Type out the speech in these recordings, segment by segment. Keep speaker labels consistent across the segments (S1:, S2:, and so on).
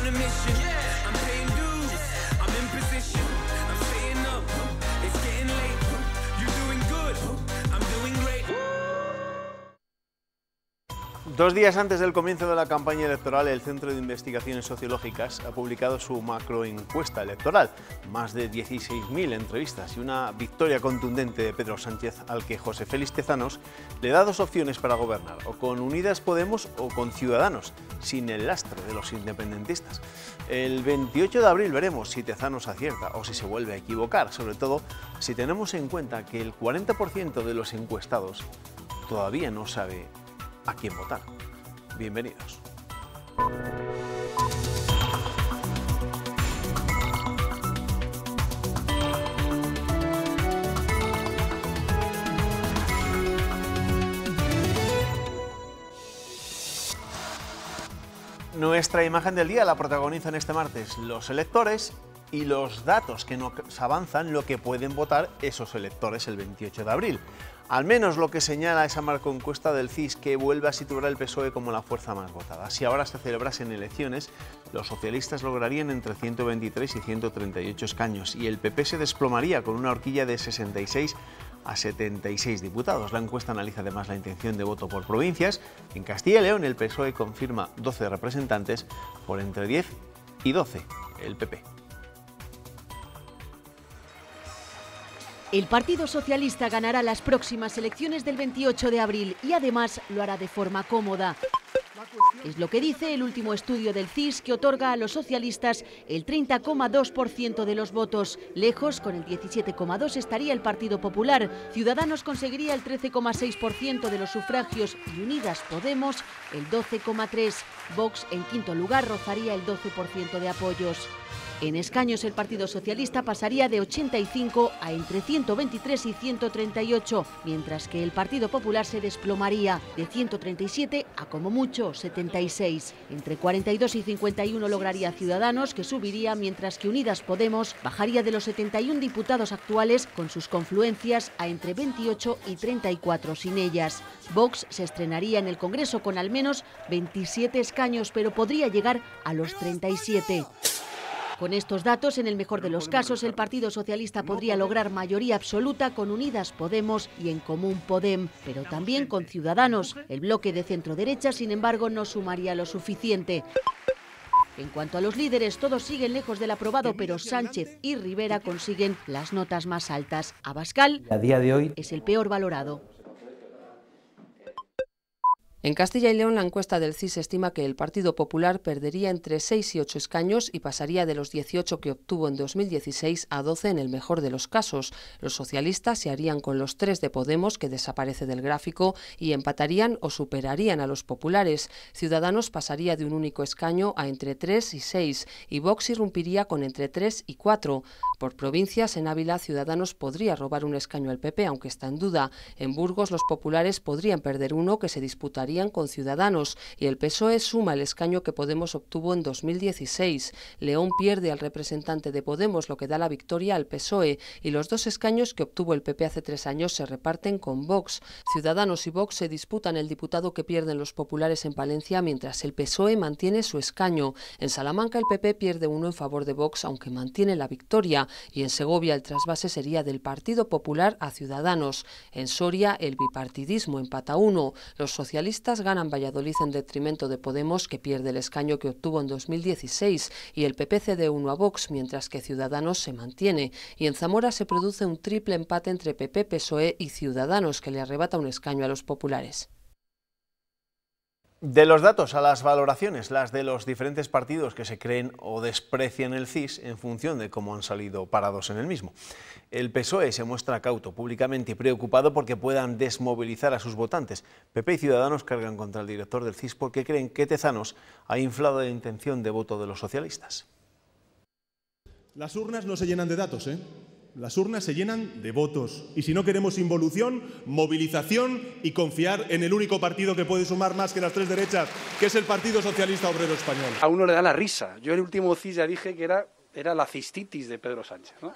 S1: on a mission. I'm paying dues, I'm in position, I'm staying up, it's getting late. You're doing good, I'm doing great.
S2: 2 días antes del comienzo de la campaña electoral, el Centro de Investigaciones Sociológicas ha publicado su macroencuesta electoral. Más de 16.000 entrevistas y una victoria contundente de Pedro Sánchez, al que José Félix Tezanos le da 2 opciones para gobernar, o con Unidas Podemos o con Ciudadanos, sin el lastre de los independentistas. El 28 de abril veremos si Tezanos acierta o si se vuelve a equivocar, sobre todo si tenemos en cuenta que el 40% de los encuestados todavía no sabe a quién votar. Bienvenidos. Nuestra imagen del día la protagonizan este martes los electores y los datos que nos avanzan lo que pueden votar esos electores el 28 de abril. Al menos lo que señala esa macroencuesta del CIS, que vuelve a situar al PSOE como la fuerza más votada. Si ahora se celebrasen elecciones, los socialistas lograrían entre 123 y 138 escaños y el PP se desplomaría con una horquilla de 66 a 76 diputados. La encuesta analiza además la intención de voto por provincias. En Castilla y León el PSOE confirma 12 representantes por entre 10 y 12 el PP.
S3: El Partido Socialista ganará las próximas elecciones del 28 de abril y además lo hará de forma cómoda. Es lo que dice el último estudio del CIS, que otorga a los socialistas el 30,2% de los votos. Lejos, con el 17,2%, estaría el Partido Popular. Ciudadanos conseguiría el 13,6% de los sufragios y Unidas Podemos el 12,3%. Vox, en quinto lugar, rozaría el 12% de apoyos. En escaños el Partido Socialista pasaría de 85 a entre 123 y 138, mientras que el Partido Popular se desplomaría de 137 a como mucho 76. Entre 42 y 51 lograría Ciudadanos, que subiría, mientras que Unidas Podemos bajaría de los 71 diputados actuales con sus confluencias a entre 28 y 34 sin ellas. Vox se estrenaría en el Congreso con al menos 27 escaños, pero podría llegar a los 37. Con estos datos, en el mejor de los casos, el Partido Socialista podría lograr mayoría absoluta con Unidas Podemos y En Común Podem, pero también con Ciudadanos. El bloque de centro-derecha, sin embargo, no sumaría lo suficiente. En cuanto a los líderes, todos siguen lejos del aprobado, pero Sánchez y Rivera consiguen las notas más altas. Abascal, a día de hoy, es el peor valorado.
S4: En Castilla y León, la encuesta del CIS estima que el Partido Popular perdería entre 6 y 8 escaños y pasaría de los 18 que obtuvo en 2016 a 12 en el mejor de los casos. Los socialistas se harían con los 3 de Podemos, que desaparece del gráfico, y empatarían o superarían a los populares. Ciudadanos pasaría de un único escaño a entre 3 y 6 y Vox irrumpiría con entre 3 y 4. Por provincias, en Ávila, Ciudadanos podría robar un escaño al PP, aunque está en duda. En Burgos, los populares podrían perder uno, que se disputaría con Ciudadanos, y el PSOE suma el escaño que Podemos obtuvo en 2016. León pierde al representante de Podemos, lo que da la victoria al PSOE, y los 2 escaños que obtuvo el PP hace 3 años se reparten con Vox. Ciudadanos y Vox se disputan el diputado que pierden los populares en Palencia, mientras el PSOE mantiene su escaño. En Salamanca el PP pierde uno en favor de Vox, aunque mantiene la victoria, y en Segovia el trasvase sería del Partido Popular a Ciudadanos. En Soria el bipartidismo empata 1. Los socialistas ganan Valladolid en detrimento de Podemos, que pierde el escaño que obtuvo en 2016, y el PP cede 1 a Vox, mientras que Ciudadanos se mantiene. Y en Zamora se produce un triple empate entre PP, PSOE y Ciudadanos, que le arrebata un escaño a los populares.
S2: De los datos a las valoraciones, las de los diferentes partidos que se creen o desprecian el CIS en función de cómo han salido parados en el mismo. El PSOE se muestra cauto públicamente y preocupado porque puedan desmovilizar a sus votantes. PP y Ciudadanos cargan contra el director del CIS porque creen que Tezanos ha inflado la intención de voto de los socialistas.
S5: Las urnas no se llenan de datos, ¿eh? Las urnas se llenan de votos. Y si no queremos involución, movilización y confiar en el único partido que puede sumar más que las 3 derechas, que es el Partido Socialista Obrero Español.
S6: A uno le da la risa. Yo en el último CIS ya dije que era la cistitis de Pedro Sánchez, ¿no?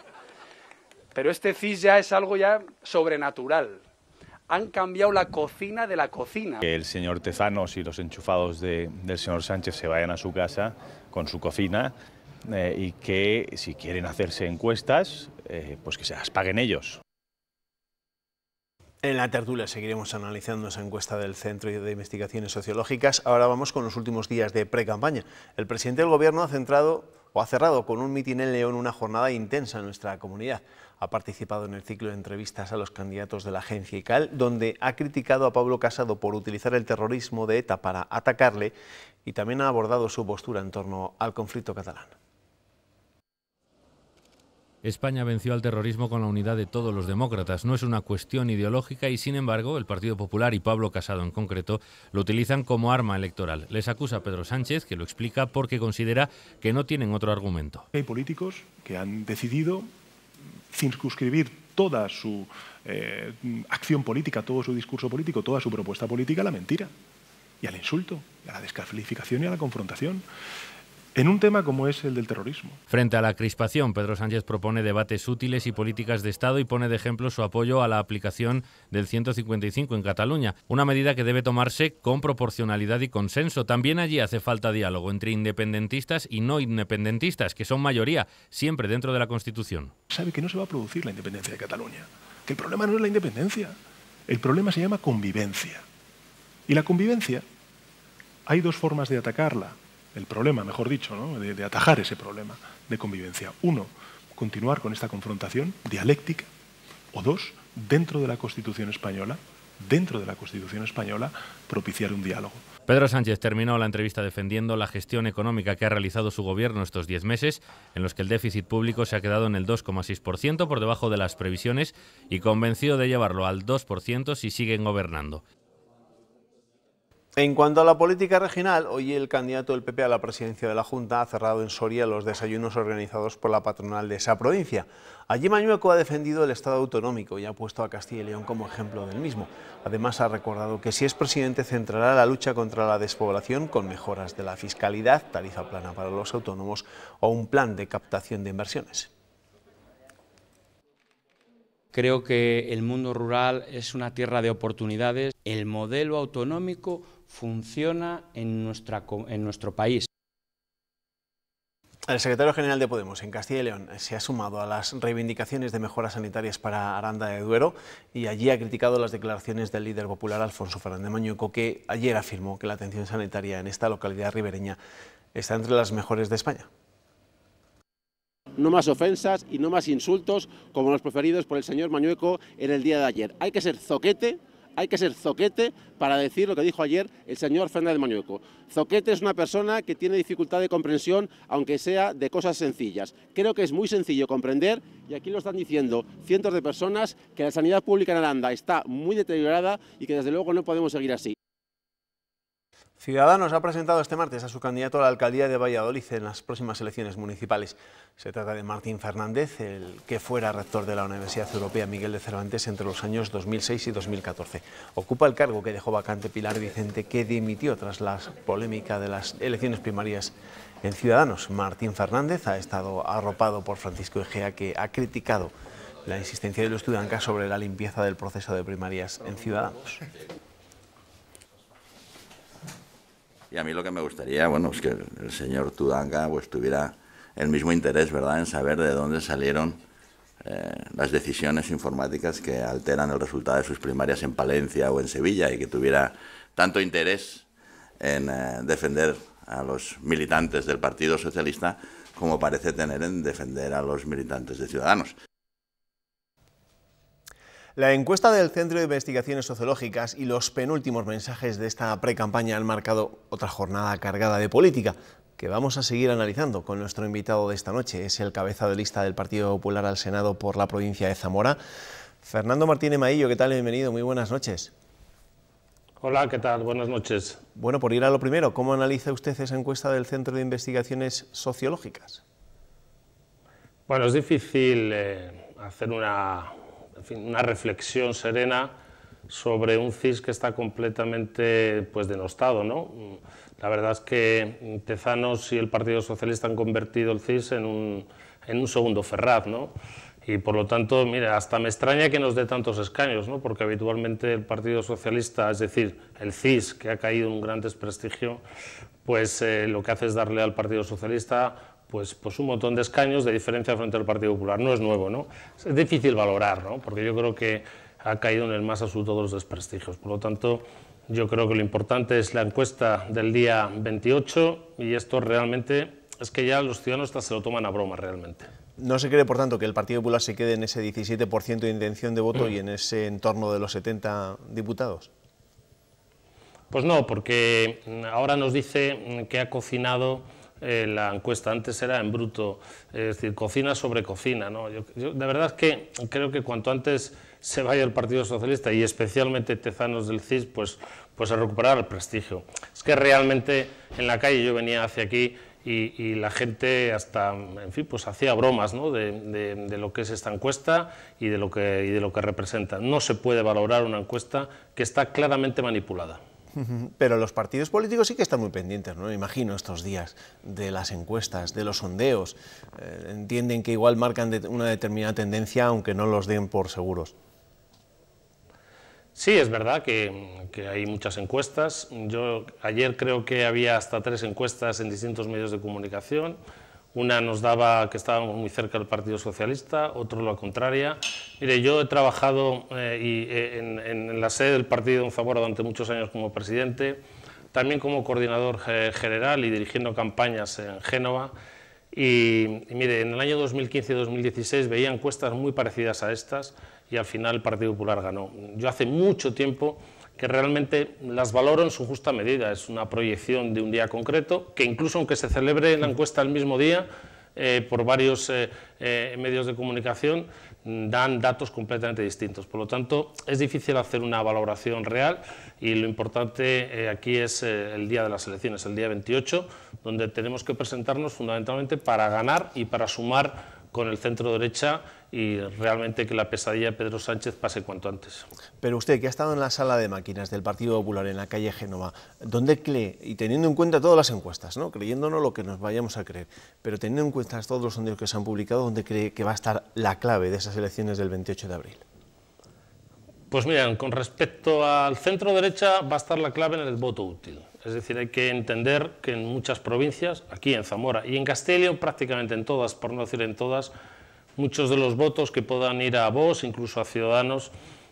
S6: Pero este CIS ya es algo ya sobrenatural. Han cambiado la cocina de la cocina.
S7: Que el señor Tezanos y los enchufados del señor Sánchez se vayan a su casa con su cocina y que si quieren hacerse encuestas, pues que se las paguen ellos.
S2: En la tertulia seguiremos analizando esa encuesta del Centro de Investigaciones Sociológicas. Ahora vamos con los últimos días de pre-campaña. El presidente del Gobierno ha cerrado con un mitin en León una jornada intensa en nuestra comunidad. Ha participado en el ciclo de entrevistas a los candidatos de la agencia ICAL, donde ha criticado a Pablo Casado por utilizar el terrorismo de ETA para atacarle y también ha abordado su postura en torno al conflicto catalán.
S8: España venció al terrorismo con la unidad de todos los demócratas. No es una cuestión ideológica y, sin embargo, el Partido Popular y Pablo Casado en concreto lo utilizan como arma electoral. Les acusa Pedro Sánchez, que lo explica porque considera que no tienen otro argumento.
S5: Hay políticos que han decidido circunscribir toda su acción política, todo su discurso político, toda su propuesta política a la mentira y al insulto, y a la descalificación y a la confrontación, en un tema como es el del terrorismo.
S8: Frente a la crispación, Pedro Sánchez propone debates útiles y políticas de Estado y pone de ejemplo su apoyo a la aplicación del 155 en Cataluña, una medida que debe tomarse con proporcionalidad y consenso. También allí hace falta diálogo entre independentistas y no independentistas, que son mayoría, siempre dentro de la Constitución.
S5: Sabe que no se va a producir la independencia de Cataluña, que el problema no es la independencia, el problema se llama convivencia. Y la convivencia, hay dos formas de atacarla. El problema, mejor dicho, ¿no? de atajar ese problema de convivencia. Uno, continuar con esta confrontación dialéctica. O dos, dentro de la Constitución española, propiciar un diálogo.
S8: Pedro Sánchez terminó la entrevista defendiendo la gestión económica que ha realizado su gobierno estos 10 meses, en los que el déficit público se ha quedado en el 2,6%, por debajo de las previsiones, y convencido de llevarlo al 2% si siguen gobernando.
S2: En cuanto a la política regional, hoy el candidato del PP a la presidencia de la Junta ha cerrado en Soria los desayunos organizados por la patronal de esa provincia. Allí Mañueco ha defendido el Estado autonómico y ha puesto a Castilla y León como ejemplo del mismo. Además ha recordado que si es presidente centrará la lucha contra la despoblación con mejoras de la fiscalidad, tarifa plana para los autónomos o un plan de captación de inversiones.
S9: Creo que el mundo rural es una tierra de oportunidades. El modelo autonómico funciona en nuestro país.
S2: El secretario general de Podemos en Castilla y León se ha sumado a las reivindicaciones de mejoras sanitarias para Aranda de Duero y allí ha criticado las declaraciones del líder popular Alfonso Fernández Mañueco, que ayer afirmó que la atención sanitaria en esta localidad ribereña está entre las mejores de España.
S10: No más ofensas y no más insultos como los proferidos por el señor Mañueco en el día de ayer. Hay que ser zoquete para decir lo que dijo ayer el señor Fernández Mañueco. Zoquete es una persona que tiene dificultad de comprensión, aunque sea de cosas sencillas. Creo que es muy sencillo comprender, y aquí lo están diciendo cientos de personas, que la sanidad pública en Aranda está muy deteriorada y que desde luego no podemos seguir así.
S2: Ciudadanos ha presentado este martes a su candidato a la alcaldía de Valladolid en las próximas elecciones municipales. Se trata de Martín Fernández, el que fuera rector de la Universidad Europea Miguel de Cervantes entre los años 2006 y 2014. Ocupa el cargo que dejó vacante Pilar Vicente, que dimitió tras la polémica de las elecciones primarias en Ciudadanos. Martín Fernández ha estado arropado por Francisco Egea, que ha criticado la insistencia de los Tudanca sobre la limpieza del proceso de primarias en Ciudadanos.
S11: Y a mí lo que me gustaría, bueno, es que el señor Tudanca pues tuviera el mismo interés, ¿verdad?, en saber de dónde salieron las decisiones informáticas que alteran el resultado de sus primarias en Palencia o en Sevilla, y que tuviera tanto interés en defender a los militantes del Partido Socialista como parece tener en defender a los militantes de Ciudadanos.
S2: La encuesta del Centro de Investigaciones Sociológicas y los penúltimos mensajes de esta pre-campaña han marcado otra jornada cargada de política, que vamos a seguir analizando con nuestro invitado de esta noche. Es el cabeza de lista del Partido Popular al Senado por la provincia de Zamora, Fernando Martínez Maillo. ¿Qué tal? Bienvenido, muy buenas noches.
S12: Hola, ¿qué tal? Buenas noches.
S2: Bueno, por ir a lo primero, ¿cómo analiza usted esa encuesta del Centro de Investigaciones Sociológicas?
S12: Bueno, es difícil hacer una reflexión serena sobre un CIS que está completamente denostado, ¿no? La verdad es que Tezanos y el Partido Socialista han convertido el CIS en un segundo Ferraz, ¿no? Y por lo tanto, mira, hasta me extraña que nos dé tantos escaños, ¿no? Porque habitualmente el Partido Socialista, es decir, el CIS, que ha caído en un gran desprestigio, pues lo que hace es darle al Partido Socialista pues un montón de escaños de diferencia frente al Partido Popular. No es nuevo, ¿no? Es difícil valorar, ¿no? Porque yo creo que ha caído en el más absoluto de los desprestigios. Por lo tanto, yo creo que lo importante es la encuesta del día 28 y esto realmente es que ya los ciudadanos hasta se lo toman a broma realmente.
S2: ¿No se cree, por tanto, que el Partido Popular se quede en ese 17% de intención de voto y en ese entorno de los 70 diputados?
S12: Pues no, porque ahora nos dice que ha cocinado la encuesta. Antes era en bruto, es decir, cocina sobre cocina, ¿no? Yo de verdad es que creo que cuanto antes se vaya el Partido Socialista y especialmente Tezanos del CIS, pues a recuperar el prestigio. Es que realmente en la calle yo venía hacia aquí y la gente hasta, en fin, pues hacía bromas, ¿no? de lo que es esta encuesta y de lo que representa. No se puede valorar una encuesta que está claramente manipulada.
S2: Pero los partidos políticos sí que están muy pendientes, ¿no? Me imagino, estos días, de las encuestas, de los sondeos. Entienden que igual marcan una determinada tendencia, aunque no los den por seguros.
S12: Sí, es verdad que hay muchas encuestas. Yo ayer creo que había hasta 3 encuestas en distintos medios de comunicación. Una nos daba que estábamos muy cerca del Partido Socialista, otro la contraria. Mire, yo he trabajado en la sede del partido en Zamora durante muchos años como presidente, también como coordinador general y dirigiendo campañas en Génova. Y mire, en el año 2015 y 2016 veía encuestas muy parecidas a estas y al final el Partido Popular ganó. Yo hace mucho tiempo que realmente las valoro en su justa medida. Es una proyección de un día concreto, que incluso aunque se celebre la encuesta el mismo día, por varios medios de comunicación, dan datos completamente distintos. Por lo tanto, es difícil hacer una valoración real y lo importante aquí es el día de las elecciones, el día 28, donde tenemos que presentarnos fundamentalmente para ganar y para sumar con el centro derecha y realmente que la pesadilla de Pedro Sánchez pase cuanto antes.
S2: Pero usted, que ha estado en la sala de máquinas del Partido Popular en la calle Génova, ¿dónde cree, y teniendo en cuenta todas las encuestas, ¿no? Creyéndonos lo que nos vayamos a creer, pero teniendo en cuenta todos los sondeos que se han publicado, ¿dónde cree que va a estar la clave de esas elecciones del 28 de abril?
S12: Pues miren, con respecto al centro derecha va a estar la clave en el voto útil. Es decir, hay que entender que en muchas provincias, aquí en Zamora y en Castilla y León, prácticamente en todas, por no decir en todas, muchos de los votos que puedan ir a Vox, incluso a Ciudadanos,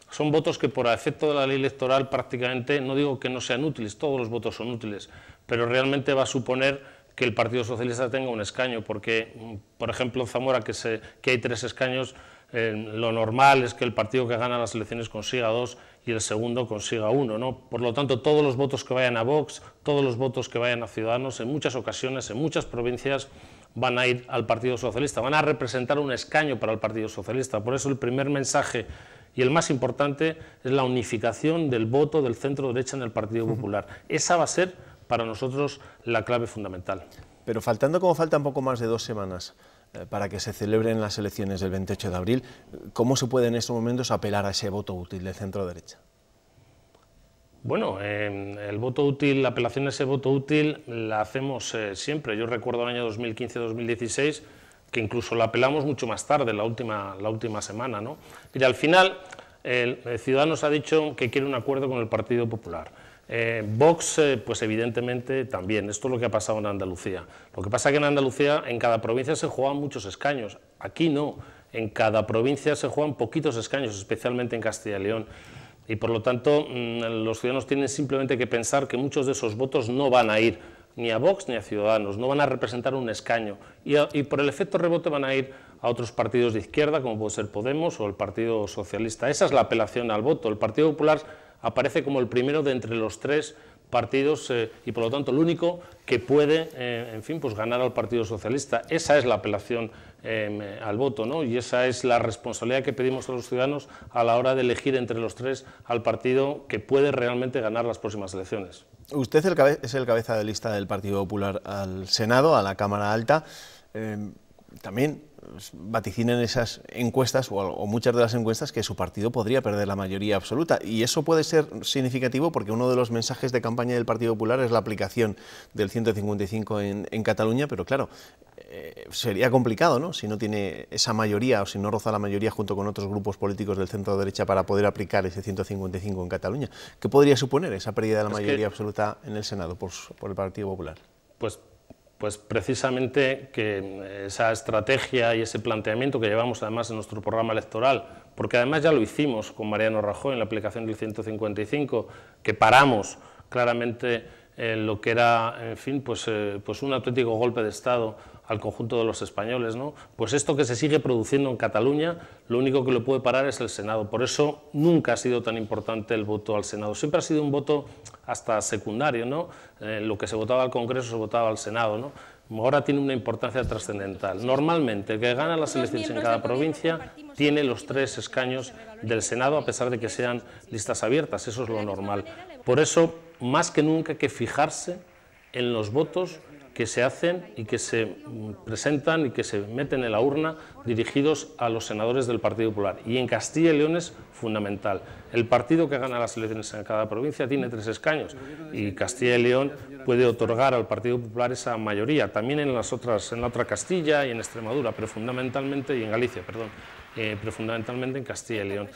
S12: son votos que por efecto de la ley electoral prácticamente, no digo que no sean útiles, todos los votos son útiles, pero realmente va a suponer que el Partido Socialista tenga un escaño, porque, por ejemplo, en Zamora, que hay 3 escaños, lo normal es que el partido que gana las elecciones consiga 2 y el segundo consiga 1, ¿no? Por lo tanto, todos los votos que vayan a Vox, todos los votos que vayan a Ciudadanos, en muchas ocasiones, en muchas provincias, van a ir al Partido Socialista, van a representar un escaño para el Partido Socialista. Por eso el primer mensaje y el más importante es la unificación del voto del centro derecha en el Partido Popular. Esa va a ser para nosotros la clave fundamental.
S2: Pero faltan poco más de 2 semanas para que se celebren las elecciones del 28 de abril, ¿cómo se puede en estos momentos apelar a ese voto útil del centro derecha?
S12: Bueno, el voto útil, la apelación a ese voto útil la hacemos siempre. Yo recuerdo el año 2015-2016 que incluso la apelamos mucho más tarde, la última semana, ¿no? Mira, al final, Ciudadanos ha dicho que quiere un acuerdo con el Partido Popular. Vox, pues evidentemente también. Esto es lo que ha pasado en Andalucía. Lo que pasa es que en Andalucía, en cada provincia se juegan muchos escaños. Aquí no. En cada provincia se juegan poquitos escaños, especialmente en Castilla y León. Y por lo tanto, los ciudadanos tienen simplemente que pensar que muchos de esos votos no van a ir ni a Vox ni a Ciudadanos, no van a representar un escaño. Y por el efecto rebote van a ir a otros partidos de izquierda, como puede ser Podemos o el Partido Socialista. Esa es la apelación al voto. El Partido Popular aparece como el primero de entre los 3 partidos y por lo tanto el único que puede, en fin, pues ganar al Partido Socialista. Esa es la apelación al voto, ¿no? Y esa es la responsabilidad que pedimos a los ciudadanos a la hora de elegir entre los 3 al partido que puede realmente ganar las próximas elecciones.
S2: Usted es el cabeza de lista del Partido Popular al Senado, a la Cámara Alta. También vaticinan esas encuestas, o muchas de las encuestas, que su partido podría perder la mayoría absoluta. Y eso puede ser significativo porque uno de los mensajes de campaña del Partido Popular es la aplicación del 155 en Cataluña, pero claro, sería complicado, ¿no?, si no tiene esa mayoría o si no roza la mayoría junto con otros grupos políticos del centro derecha para poder aplicar ese 155 en Cataluña. ¿Qué podría suponer esa pérdida de la mayoría absoluta en el Senado por el Partido Popular?
S12: Pues precisamente que esa estrategia y ese planteamiento que llevamos además en nuestro programa electoral, porque además ya lo hicimos con Mariano Rajoy en la aplicación del 155, que paramos claramente lo que era, en fin, pues un auténtico golpe de Estado al conjunto de los españoles, ¿no? Pues esto que se sigue produciendo en Cataluña, lo único que lo puede parar es el Senado. Por eso nunca ha sido tan importante el voto al Senado. Siempre ha sido un voto hasta secundario, ¿no? Lo que se votaba al Congreso se votaba al Senado, ¿no? Ahora tiene una importancia trascendental. Normalmente el que gana las elecciones en cada provincia tiene los 3 escaños del Senado, a pesar de que sean listas abiertas. Eso es lo normal. Por eso, más que nunca hay que fijarse en los votos que se hacen y que se presentan y que se meten en la urna dirigidos a los senadores del Partido Popular. Y en Castilla y León es fundamental. El partido que gana las elecciones en cada provincia tiene 3 escaños y Castilla y León puede otorgar al Partido Popular esa mayoría, también en la otra Castilla y en Extremadura, pero fundamentalmente, y en Galicia, perdón, pero fundamentalmente en Castilla y León.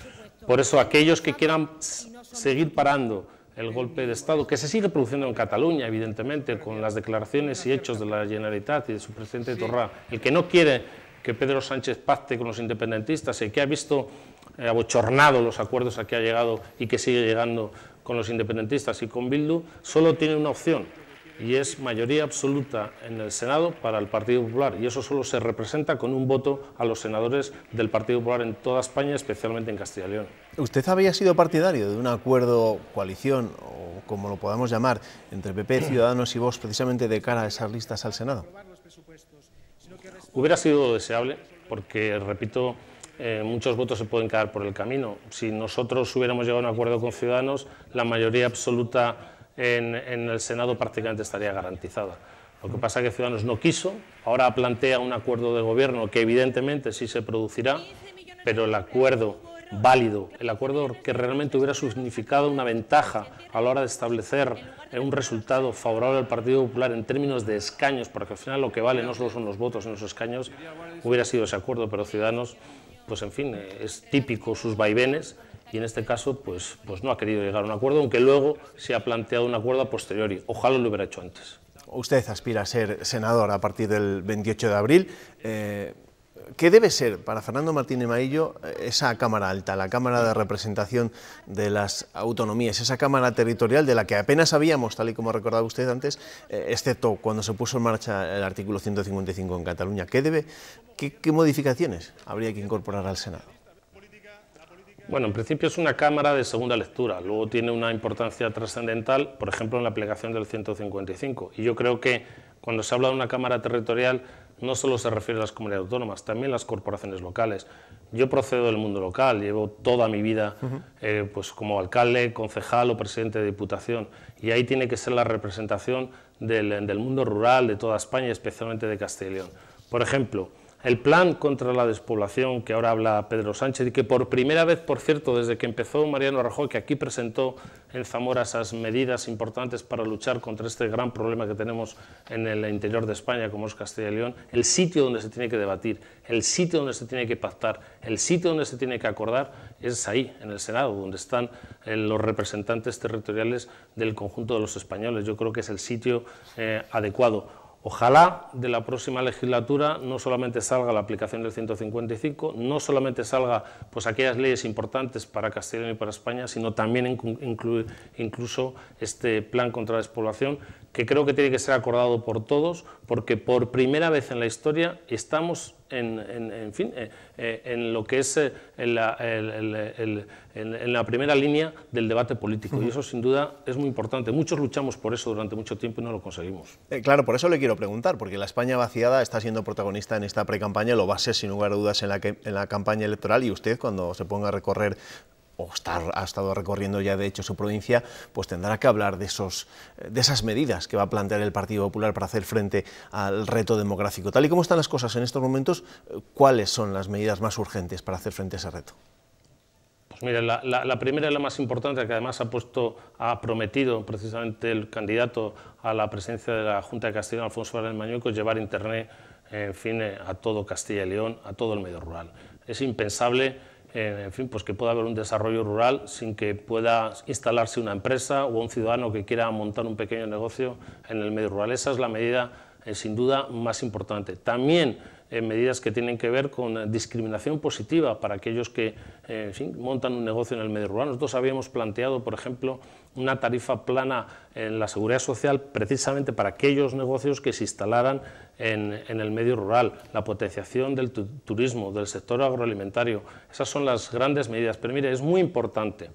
S12: Por eso aquellos que quieran seguir parando el golpe de Estado, que se sigue produciendo en Cataluña, evidentemente, con las declaraciones y hechos de la Generalitat y de su presidente Torra, el que no quiere que Pedro Sánchez pacte con los independentistas y que ha visto abochornado los acuerdos a que ha llegado y que sigue llegando con los independentistas y con Bildu, solo tiene una opción, y es mayoría absoluta en el Senado para el Partido Popular, y eso solo se representa con un voto a los senadores del Partido Popular en toda España, especialmente en Castilla y León.
S2: ¿Usted había sido partidario de un acuerdo, coalición, o como lo podamos llamar, entre PP, Ciudadanos y Vox, precisamente de cara a esas listas al Senado?
S12: Hubiera sido deseable, porque, repito, muchos votos se pueden quedar por el camino. Si nosotros hubiéramos llegado a un acuerdo con Ciudadanos, la mayoría absoluta en el Senado prácticamente estaría garantizada. Lo que pasa es que Ciudadanos no quiso, ahora plantea un acuerdo de gobierno que evidentemente sí se producirá, pero el acuerdo válido, el acuerdo que realmente hubiera significado una ventaja a la hora de establecer un resultado favorable al Partido Popular en términos de escaños, porque al final lo que vale no solo son los votos en los escaños, hubiera sido ese acuerdo, pero Ciudadanos, pues en fin, es típico sus vaivenes, y en este caso pues no ha querido llegar a un acuerdo, aunque luego se ha planteado un acuerdo a posteriori. Ojalá lo hubiera hecho antes.
S2: Usted aspira a ser senador a partir del 28 de abril. ¿Qué debe ser para Fernando Martínez Maillo esa Cámara Alta, la Cámara de Representación de las Autonomías, esa Cámara Territorial de la que apenas sabíamos, tal y como recordaba usted antes, excepto cuando se puso en marcha el artículo 155 en Cataluña? ¿Qué modificaciones habría que incorporar al Senado?
S12: Bueno, en principio es una Cámara de segunda lectura, luego tiene una importancia trascendental, por ejemplo, en la aplicación del 155. Y yo creo que cuando se habla de una Cámara territorial no solo se refiere a las comunidades autónomas, también las corporaciones locales. Yo procedo del mundo local, llevo toda mi vida pues como alcalde, concejal o presidente de Diputación, y ahí tiene que ser la representación del mundo rural, de toda España, especialmente de Castilla y León. Por ejemplo, el plan contra la despoblación que ahora habla Pedro Sánchez y que por primera vez, por cierto, desde que empezó Mariano Rajoy, que aquí presentó en Zamora esas medidas importantes para luchar contra este gran problema que tenemos en el interior de España, como es Castilla y León, el sitio donde se tiene que debatir, el sitio donde se tiene que pactar, el sitio donde se tiene que acordar, es ahí, en el Senado, donde están los representantes territoriales del conjunto de los españoles. Yo creo que es el sitio adecuado. Ojalá de la próxima legislatura no solamente salga la aplicación del 155, no solamente salga pues aquellas leyes importantes para Castilla y León y para España, sino también incluso este plan contra la despoblación, que creo que tiene que ser acordado por todos, porque por primera vez en la historia estamos en lo que es en la primera línea del debate político, y eso sin duda es muy importante. Muchos luchamos por eso durante mucho tiempo y no lo conseguimos.
S2: Claro, por eso le quiero preguntar, porque la España vaciada está siendo protagonista en esta precampaña, lo va a ser sin lugar a dudas en la campaña electoral, y usted cuando se ponga a recorrer o ha estado recorriendo ya de hecho su provincia, pues tendrá que hablar de esas medidas que va a plantear el Partido Popular para hacer frente al reto demográfico. Tal y como están las cosas en estos momentos, ¿cuáles son las medidas más urgentes para hacer frente a ese reto?
S12: Pues mire, la primera y la más importante, que además ha prometido precisamente el candidato a la presidencia de la Junta de Castilla y León, Alfonso Fernández Mañueco, es llevar Internet en fin, a todo Castilla y León, a todo el medio rural. Es impensable, en fin, pues que pueda haber un desarrollo rural sin que pueda instalarse una empresa o un ciudadano que quiera montar un pequeño negocio en el medio rural. Esa es la medida, sin duda, más importante. También medidas que tienen que ver con discriminación positiva para aquellos que en fin, montan un negocio en el medio rural. Nosotros habíamos planteado, por ejemplo, una tarifa plana en la seguridad social precisamente para aquellos negocios que se instalaran en el medio rural, la potenciación del turismo, del sector agroalimentario. Esas son las grandes medidas. Pero mire, es muy importante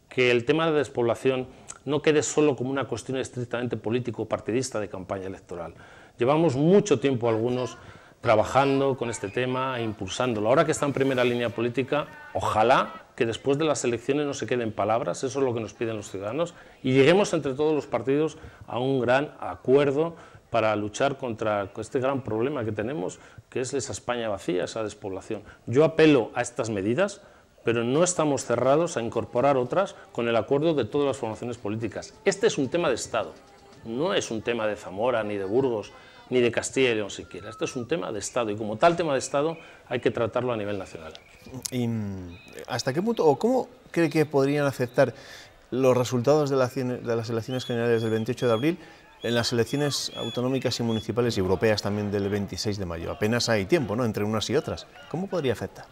S12: que el tema de despoblación no quede solo como una cuestión estrictamente político-partidista de campaña electoral. Llevamos mucho tiempo algunos trabajando con este tema e impulsándolo. Ahora que está en primera línea política, ojalá que después de las elecciones no se queden palabras, eso es lo que nos piden los ciudadanos, y lleguemos entre todos los partidos a un gran acuerdo para luchar contra este gran problema que tenemos, que es esa España vacía, esa despoblación. Yo apelo a estas medidas, pero no estamos cerrados a incorporar otras con el acuerdo de todas las formaciones políticas. Este es un tema de Estado, no es un tema de Zamora, ni de Burgos, ni de Castilla y León siquiera. Esto es un tema de Estado y como tal tema de Estado hay que tratarlo a nivel nacional.
S2: ¿Y hasta qué punto o cómo cree que podrían afectar los resultados de las elecciones generales del 28 de abril en las elecciones autonómicas y municipales y europeas también del 26 de mayo? Apenas hay tiempo, ¿no?, entre unas y otras. ¿Cómo podría afectar?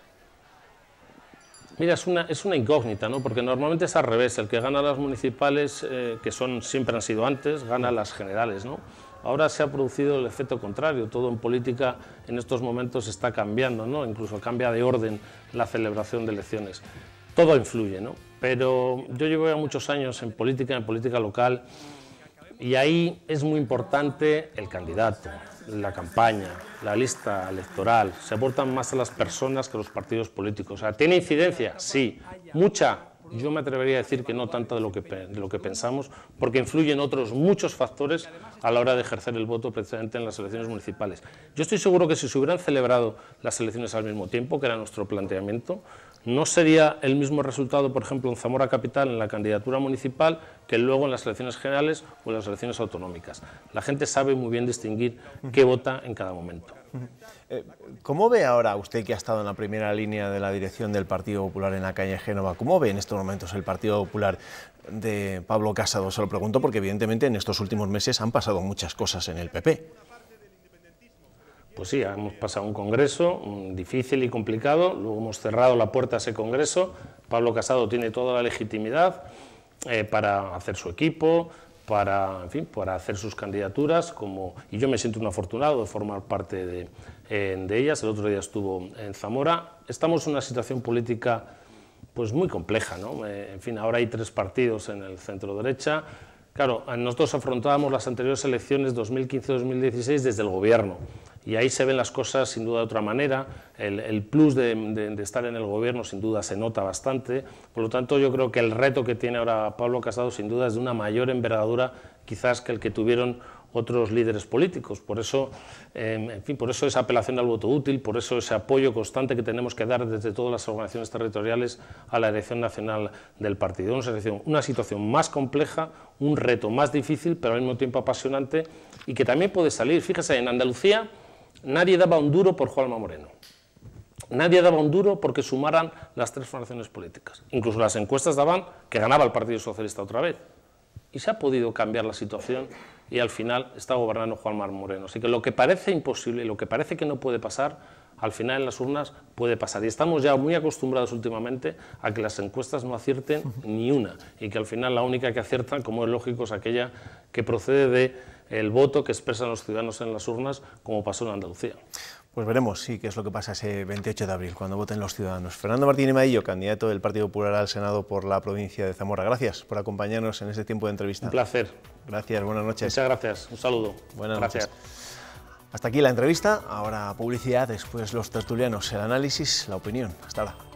S12: Mira, es una incógnita, ¿no?, porque normalmente es al revés. El que gana las municipales, que siempre han sido antes, gana las generales, ¿no? Ahora se ha producido el efecto contrario, todo en política en estos momentos está cambiando, ¿no? Incluso cambia de orden la celebración de elecciones. Todo influye, ¿no? Pero yo llevo ya muchos años en política local, y ahí es muy importante el candidato, la campaña, la lista electoral. Se aportan más a las personas que los partidos políticos. O sea, ¿tiene incidencia? Sí, mucha. Yo me atrevería a decir que no tanto de lo que pensamos, porque influyen otros muchos factores a la hora de ejercer el voto precisamente en las elecciones municipales. Yo estoy seguro que si se hubieran celebrado las elecciones al mismo tiempo, que era nuestro planteamiento, no sería el mismo resultado, por ejemplo, en Zamora Capital, en la candidatura municipal, que luego en las elecciones generales o en las elecciones autonómicas. La gente sabe muy bien distinguir qué vota en cada momento.
S2: ¿Cómo ve ahora usted, que ha estado en la primera línea de la dirección del Partido Popular en la calle Génova, cómo ve en estos momentos el Partido Popular de Pablo Casado? Se lo pregunto porque evidentemente en estos últimos meses han pasado muchas cosas en el PP.
S12: Pues sí, hemos pasado un congreso difícil y complicado, luego hemos cerrado la puerta a ese congreso. Pablo Casado tiene toda la legitimidad para hacer su equipo, para hacer sus candidaturas, y yo me siento un afortunado de formar parte de ellas. El otro día estuvo en Zamora. Estamos en una situación política pues muy compleja, ¿no? En fin, ahora hay 3 partidos en el centro derecha. Claro, nosotros afrontábamos las anteriores elecciones 2015-2016 desde el gobierno, y ahí se ven las cosas sin duda de otra manera. El plus de estar en el gobierno sin duda se nota bastante. Por lo tanto, yo creo que el reto que tiene ahora Pablo Casado sin duda es de una mayor envergadura quizás que el que tuvieron otros líderes políticos. Por eso, por eso esa apelación al voto útil, por eso ese apoyo constante que tenemos que dar desde todas las organizaciones territoriales a la dirección nacional del partido. Una situación más compleja, un reto más difícil, pero al mismo tiempo apasionante, y que también puede salir. Fíjese, en Andalucía nadie daba un duro por Juanma Moreno. Nadie daba un duro porque sumaran las 3 formaciones políticas. Incluso las encuestas daban que ganaba el Partido Socialista otra vez. Y se ha podido cambiar la situación y al final está gobernando Juanma Moreno. Así que lo que parece imposible, lo que parece que no puede pasar, al final en las urnas puede pasar. Y estamos ya muy acostumbrados últimamente a que las encuestas no acierten ni una, y que al final la única que acierta, como es lógico, es aquella que procede del voto que expresan los ciudadanos en las urnas, como pasó en Andalucía.
S2: Pues veremos, sí, qué es lo que pasa ese 28 de abril, cuando voten los ciudadanos. Fernando Martínez Maillo, candidato del Partido Popular al Senado por la provincia de Zamora. Gracias por acompañarnos en este tiempo de entrevista.
S12: Un placer.
S2: Gracias, buenas noches.
S12: Muchas gracias, un saludo.
S2: Buenas noches. Hasta aquí la entrevista, ahora publicidad, después los tertulianos, el análisis, la opinión. Hasta ahora.